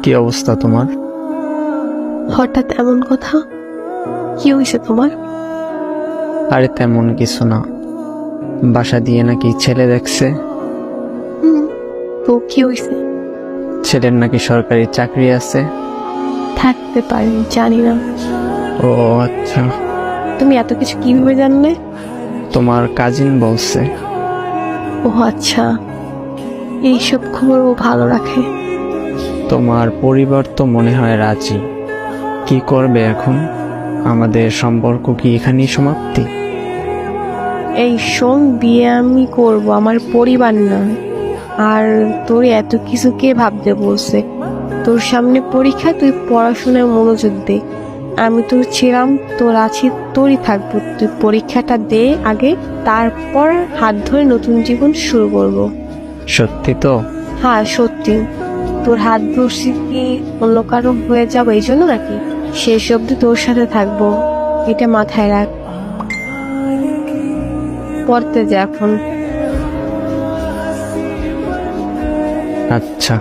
কি অবস্থা তোমার? হঠাৎ এমন কথা? কি হয়েছে তোমার? আরে তেমন কিছু না, বাসা দিয়ে নাকি ছেলে দেখছে। তো কি হয়েছে? ছেলের নাকি সরকারি চাকরি আছে। থাকতে পারে, জানি না। ও আচ্ছা, তুমি এত কিছু কিভাবে জানলে? তোমার কাজিন বলছে। ও আচ্ছা, এইসব খবর ও ভালো রাখে। তোমার পরিবার তো মনে হয় রাজি। কি করবে এখন? আমাদের সম্পর্ক কি এখানেই সমাপ্তি? এই শোন, বিয়ে আমি করব, আমার পরিবার না। আর তোর এত কিছু কে ভাবতে বলছে? তোর সামনে পরীক্ষা, তুই পড়াশোনায় মনোযোগ দে। আমি তোর ছিলাম, তোর আছি, তোরই থাকবো। তুই পরীক্ষাটা দে আগে, তারপর হাত ধরে নতুন জীবন শুরু করব। সত্যি তো? হ্যাঁ সত্যি। তোর হাত ধরছি কি অন্য কারো হয়ে যাবো এই জন্য নাকি? শেষ অব্দি তোর সাথে থাকবো, এটা মাথায় রাখ। পড়তে যা এখন। আচ্ছা।